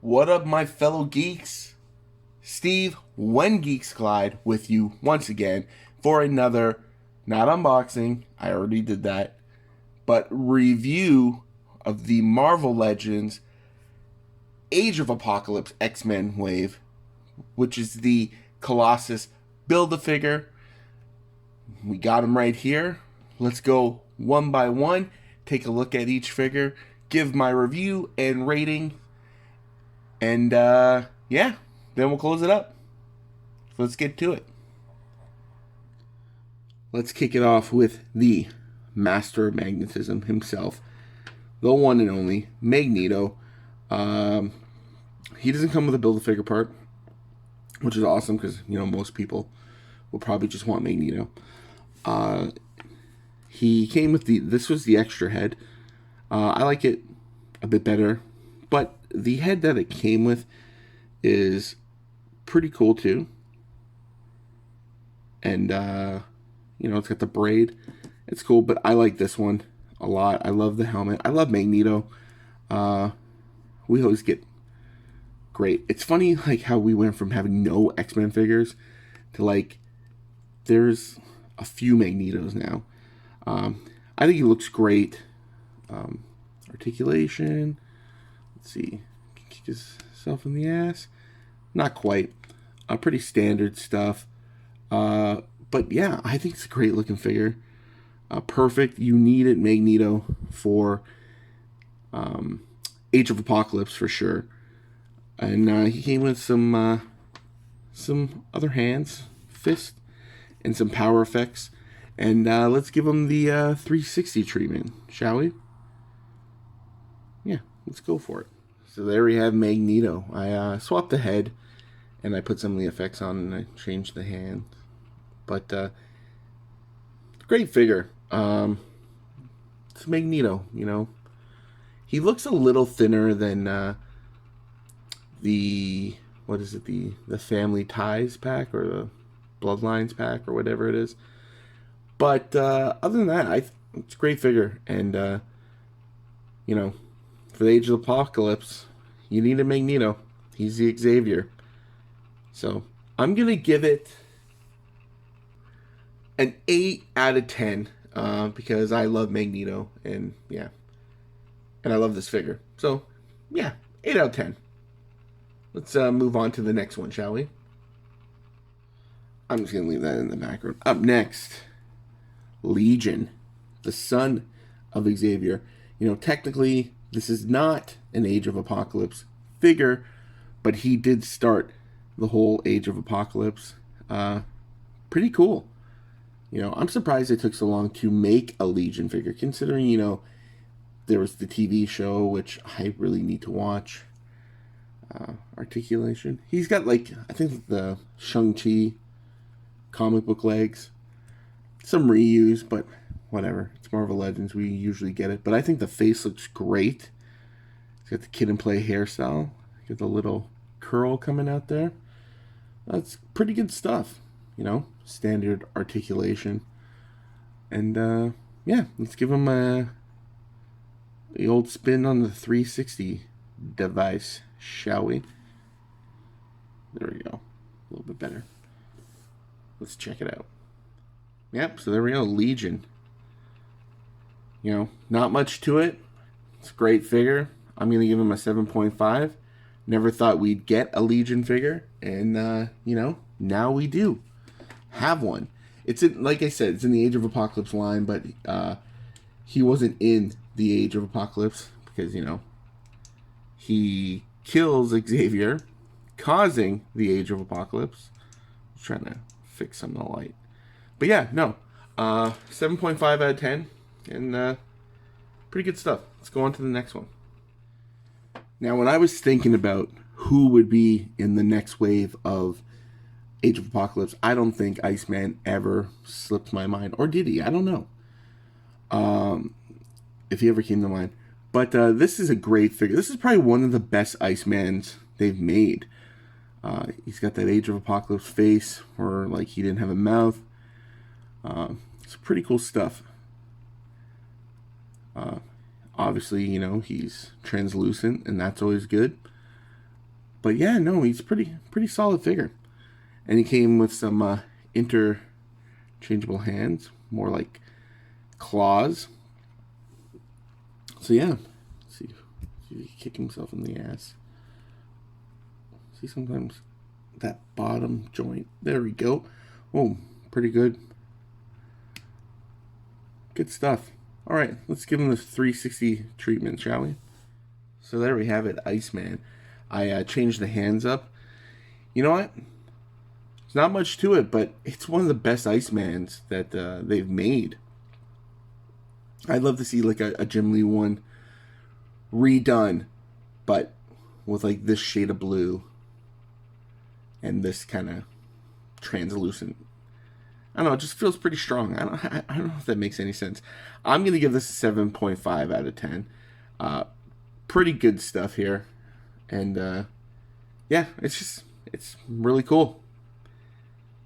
What up, my fellow geeks? Steve, When Geeks Collide, with you once again for another, not unboxing, I already did that, but review of the Marvel Legends Age of Apocalypse X-Men wave, which is the Colossus Build-A-Figure. We got him right here. Let's go one by one, take a look at each figure, give my review and rating, and yeah, then we'll close it up. So let's get to it. Let's kick it off with the master of magnetism himself, the one and only Magneto. He doesn't come with a Build-A-Figure part, which is awesome because, you know, most people will probably just want Magneto. He came with this was the extra head. I like it a bit better, but the head that it came with is pretty cool too. And, you know, it's got the braid. It's cool, but I like this one a lot. I love the helmet. I love Magneto. We always get great. It's funny, like, how we went from having no X-Men figures to, like, there's a few Magnetos now. I think he looks great. Articulation. Let's see. Kick himself in the ass. Not quite. Pretty standard stuff. But yeah, I think it's a great looking figure. Perfect. You needed Magneto for Age of Apocalypse for sure. And he came with some other hands, fist, and some power effects. And let's give him the 360 treatment, shall we? Yeah, let's go for it. So there we have Magneto. I swapped the head, and I put some of the effects on, and I changed the hand. But great figure. It's Magneto, you know. He looks a little thinner than the Family Ties pack or the Bloodlines pack or whatever it is. But other than that, it's a great figure. And, you know, for the Age of Apocalypse, you need a Magneto. He's the Xavier. So I'm going to give it an 8 out of 10 because I love Magneto. And, yeah. And I love this figure. So, yeah, 8 out of 10. Let's move on to the next one, shall we? I'm just going to leave that in the background. Up next, Legion, the son of Xavier. You know, technically, this is not an Age of Apocalypse figure, but he did start the whole Age of Apocalypse. Pretty cool. You know, I'm surprised it took so long to make a Legion figure, considering, you know, there was the TV show, which I really need to watch. Articulation. He's got, like, I think the Shang-Chi comic book legs. Some reuse, but whatever. It's Marvel Legends. We usually get it. But I think the face looks great. He's got the Kid and Play hairstyle. Got the little curl coming out there. That's pretty good stuff. You know, standard articulation. And, yeah, let's give him the old spin on the 360 device, shall we? There we go. A little bit better. Let's check it out. Yep, so there we go. Legion. You know, not much to it. It's a great figure. I'm going to give him a 7.5. Never thought we'd get a Legion figure. And, you know, now we do have one. It's in, like I said, it's in the Age of Apocalypse line, but he wasn't in the Age of Apocalypse because, you know, he kills Xavier, causing the Age of Apocalypse. I'm trying to fix some of the light. But yeah, no. 7.5 out of 10. And pretty good stuff. Let's go on to the next one. Now, when I was thinking about who would be in the next wave of Age of Apocalypse, I don't think Iceman ever slipped my mind. Or did he? I don't know. If he ever came to mind. But this is a great figure. This is probably one of the best Icemans they've made. He's got that Age of Apocalypse face where, like, he didn't have a mouth. It's pretty cool stuff. Obviously, you know, he's translucent, and that's always good. But yeah, no, he's pretty solid figure. And he came with some interchangeable hands, more like claws. So yeah, see if he can kick himself in the ass. See, sometimes that bottom joint. There we go. Oh, pretty good. Good stuff. All right, let's give him the 360 treatment, shall we? So there we have it, Iceman. I changed the hands up. You know what? There's not much to it, but it's one of the best Icemans that they've made. I'd love to see like a Jim Lee one redone, but with like this shade of blue and this kind of translucent. I don't know, it just feels pretty strong. I don't know if that makes any sense. I'm going to give this a 7.5 out of 10. Pretty good stuff here. And yeah, it's really cool.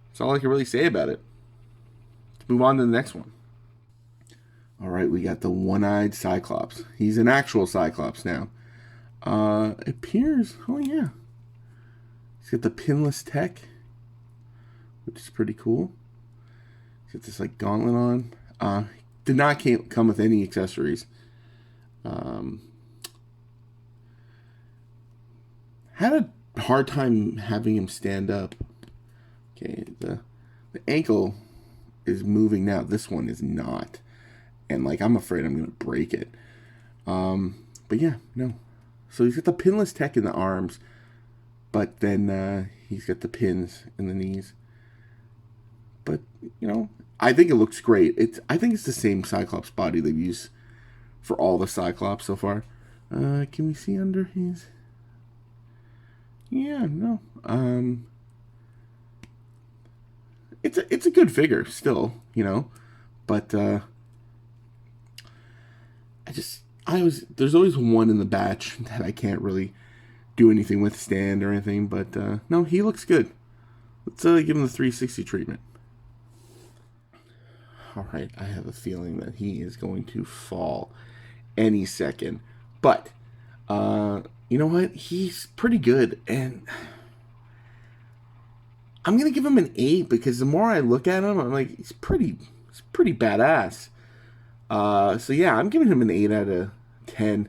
That's all I can really say about it. Let's move on to the next one. All right, we got the one-eyed Cyclops. He's an actual Cyclops now. It appears, oh yeah. He's got the pinless tech, which is pretty cool. He's got this like gauntlet on. Did not come with any accessories. Had a hard time having him stand up. Okay, the ankle is moving now. This one is not. And like I'm afraid I'm gonna break it. But yeah, no. So he's got the pinless tech in the arms, but then he's got the pins in the knees. But you know, I think it looks great. I think it's the same Cyclops body they've used for all the Cyclops so far. Can we see under his? Yeah, no. It's a good figure still, you know, but there's always one in the batch that I can't really do anything with, stand or anything, but no, he looks good. Let's give him the 360 treatment. All right, I have a feeling that he is going to fall any second, but you know what? He's pretty good, and I'm gonna give him an 8 because the more I look at him, I'm like, he's pretty badass. So yeah, I'm giving him an 8 out of 10.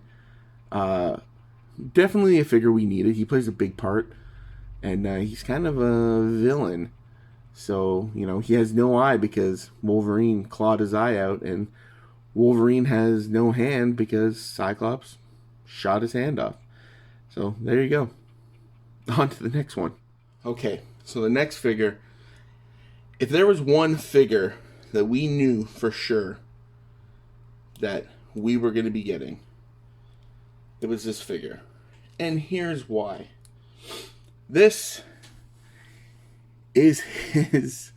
Definitely a figure we needed. He plays a big part, and he's kind of a villain. So, you know, he has no eye because Wolverine clawed his eye out, and Wolverine has no hand because Cyclops shot his hand off. So, there you go. On to the next one. Okay, so the next figure, if there was one figure that we knew for sure that we were going to be getting, it was this figure. And here's why. This is his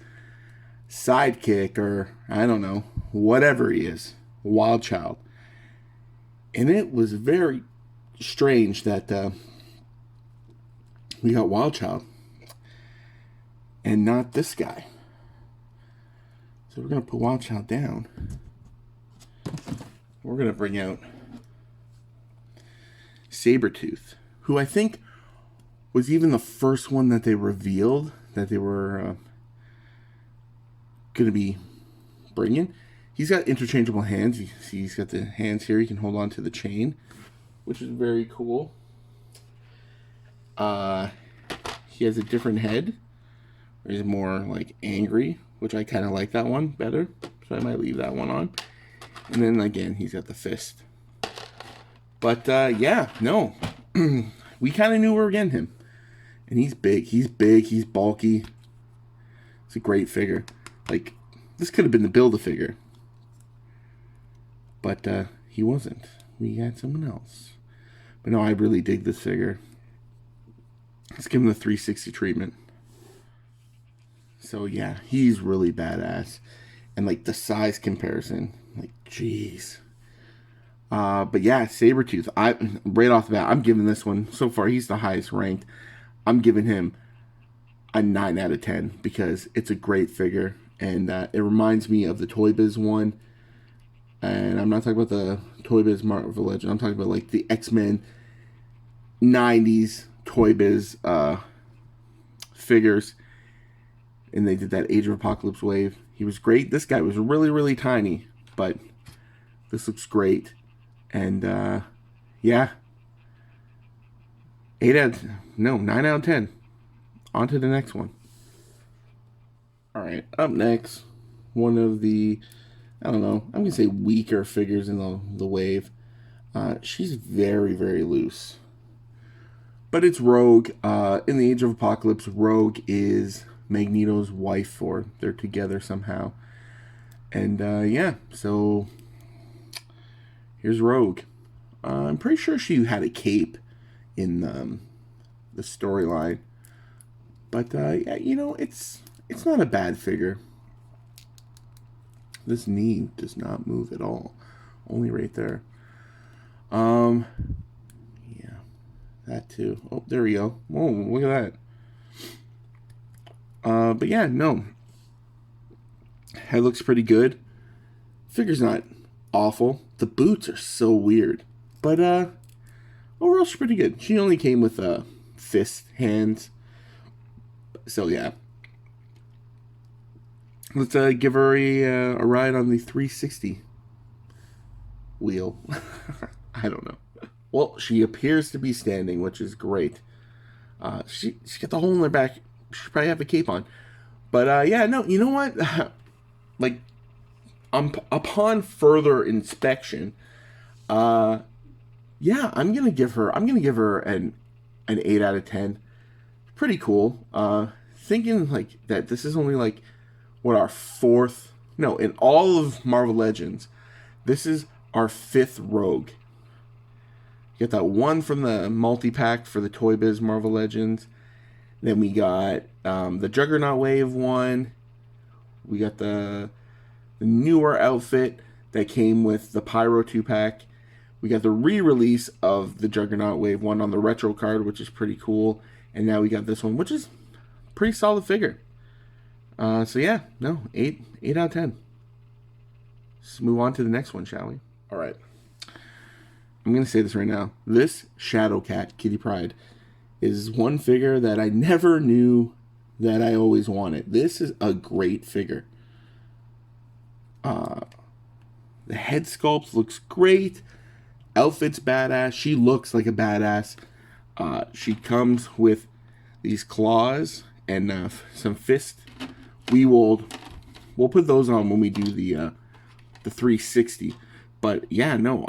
sidekick, or I don't know, whatever he is, Wild Child. And it was very strange that we got Wild Child and not this guy. So we're going to put Wild Child down. We're going to bring out Sabertooth, who I think was even the first one that they revealed that they were going to be bringing. He's got interchangeable hands. You see he's got the hands here. He can hold on to the chain, which is very cool. He has a different head. He's more like angry, which I kind of like that one better. So I might leave that one on. And then again, he's got the fist. But yeah, no. We kind of knew we were getting him. And he's big. He's big. He's bulky. It's a great figure. Like, this could have been the Build-A-Figure. But he wasn't. We had someone else. But no, I really dig this figure. Let's give him the 360 treatment. So yeah, he's really badass. And like the size comparison, like jeez. But yeah, Sabertooth. Right off the bat, I'm giving this one, so far he's the highest ranked. I'm giving him a 9 out of 10 because it's a great figure. And it reminds me of the Toy Biz one. And I'm not talking about the Toy Biz Marvel Legend. I'm talking about like the X-Men 90s Toy Biz figures, and they did that Age of Apocalypse wave. He was great. This guy was really, really tiny, but this looks great. And yeah, 9 out of 10. On to the next one. All right, up next, one of the, I don't know, I'm gonna say weaker figures in the wave. She's very, very loose, but it's Rogue. In the Age of Apocalypse, Rogue is Magneto's wife, or they're together somehow. And yeah, so here's Rogue. I'm pretty sure she had a cape in the storyline, but yeah, you know, it's not a bad figure. This knee does not move at all, only right there. Yeah, that too. Oh, there we go. Whoa, look at that. But yeah, no, head looks pretty good. Figure's not awful. The boots are so weird, but overall she's pretty good. She only came with fist hands, so yeah. Let's give her a ride on the 360 wheel. I don't know. Well, she appears to be standing, which is great. She got the hole in her back. She should probably have a cape on. But yeah, no, you know what? Like, upon further inspection, yeah, I'm gonna give her an 8 out of 10. Pretty cool. Thinking like that this is only like what, our fourth, no, in all of Marvel Legends, this is our 5th Rogue. You got that one from the multi-pack for the Toy Biz Marvel Legends. Then we got the Juggernaut Wave one. We got the newer outfit that came with the Pyro 2-pack. We got the re-release of the Juggernaut Wave one on the retro card, which is pretty cool. And now we got this one, which is pretty solid figure. So yeah, no, 8 out of 10. Let's move on to the next one, shall we? All right. I'm going to say this right now. This Shadow Cat, Kitty Pryde, is one figure that I never knew that I always wanted. This is a great figure. The head sculpt looks great. Outfit's badass. She looks like a badass. She comes with these claws and some fists. We'll put those on when we do the 360. But yeah, no,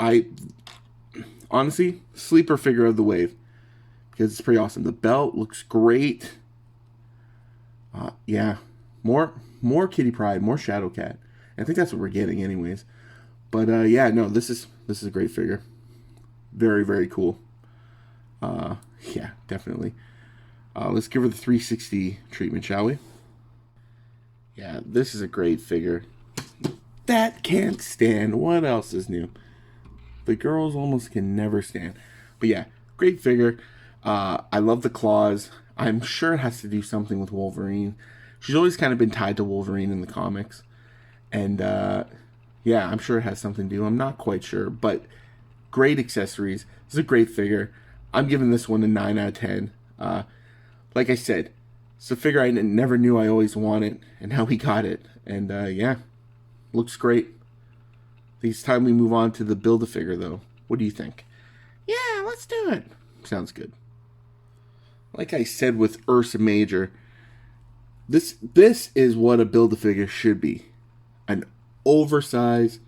honestly, sleeper figure of the wave, because it's pretty awesome. The belt looks great. Yeah, more Kitty Pryde, more Shadow Cat. I think that's what we're getting, anyways. But yeah, no, this is a great figure. Very, very cool. Yeah, definitely. Let's give her the 360 treatment, shall we? Yeah, this is a great figure. That can't stand. What else is new? The girls almost can never stand. But yeah, great figure. I love the claws. I'm sure it has to do something with Wolverine. She's always kind of been tied to Wolverine in the comics. And yeah, I'm sure it has something to do. I'm not quite sure. But great accessories. This is a great figure. I'm giving this one a 9 out of 10. Like I said, it's a figure I never knew I always wanted. And now we got it. And yeah, looks great. I think it's time we move on to the Build-A-Figure, though. What do you think? Yeah, let's do it. Sounds good. Like I said with Ursa Major, this is what a Build-A-Figure should be. An oversized,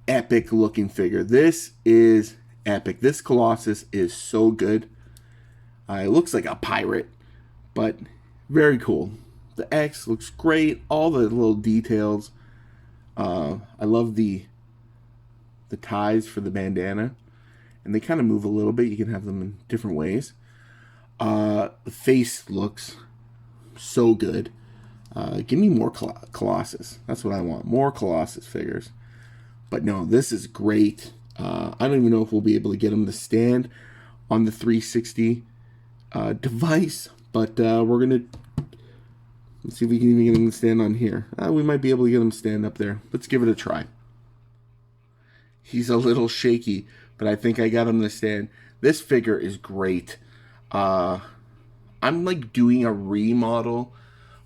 epic-looking figure. This is epic. This Colossus is so good. It looks like a pirate, but very cool. The X looks great. All the little details. I love the ties for the bandana, and they kind of move a little bit. You can have them in different ways. The face looks so good. Give me more Colossus. That's what I want. More Colossus figures. But no, this is great. I don't even know if we'll be able to get them to stand on the 360 device, but we're gonna, let's see if we can even get them to stand on here. We might be able to get them to stand up there. Let's give it a try. He's a little shaky, but I think I got him to stand. This figure is great. I'm like doing a remodel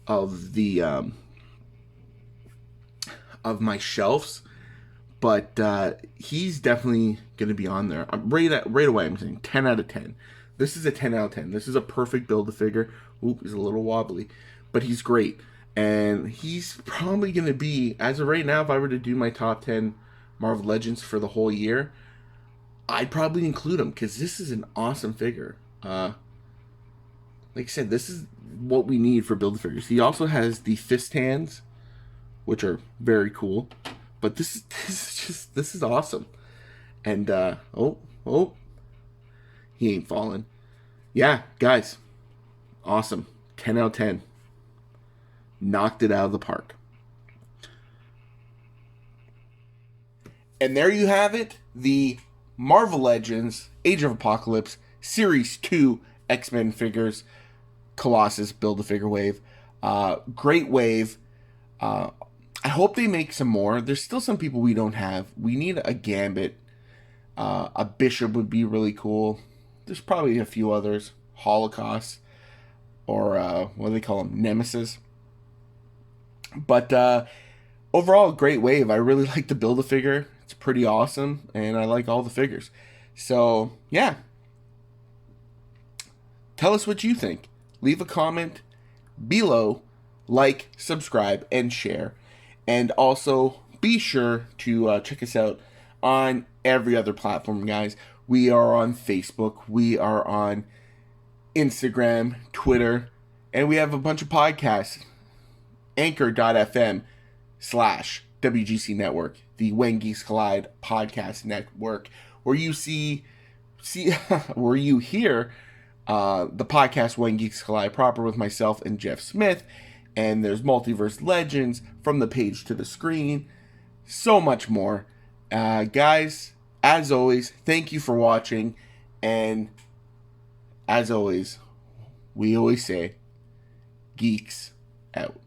of the of my shelves, but he's definitely going to be on there. Right away, I'm saying 10 out of 10. This is a 10 out of 10. This is a perfect Build-A-Figure. Oop, he's a little wobbly, but he's great. And he's probably going to be, as of right now, if I were to do my top 10 Marvel Legends for the whole year, I'd probably include him because this is an awesome figure. Like I said, this is what we need for Build-A-Figures. He also has the fist hands, which are very cool. But this is awesome. And he ain't falling. Yeah, guys, awesome. 10 out of 10. Knocked it out of the park. And there you have it, the Marvel Legends Age of Apocalypse Series 2 X-Men figures, Colossus Build-A-Figure wave. Great wave. I hope they make some more. There's still some people we don't have. We need a Gambit. A Bishop would be really cool. There's probably a few others. Holocaust. Or, what do they call them? Nemesis. But, overall, great wave. I really like the Build-A-Figure. It's pretty awesome. And I like all the figures. So, yeah. Tell us what you think. Leave a comment below. Like, subscribe, and share. And also, be sure to check us out on every other platform, guys. We are on Facebook. We are on Instagram, Twitter, and we have a bunch of podcasts. Anchor.fm/WGC Network, the When Geeks Collide podcast network, where you where you hear the podcast When Geeks Collide proper with myself and Jeff Smith. And there's Multiverse Legends, From the Page to the Screen, so much more. Guys, as always, thank you for watching. And as always, we always say, geeks out.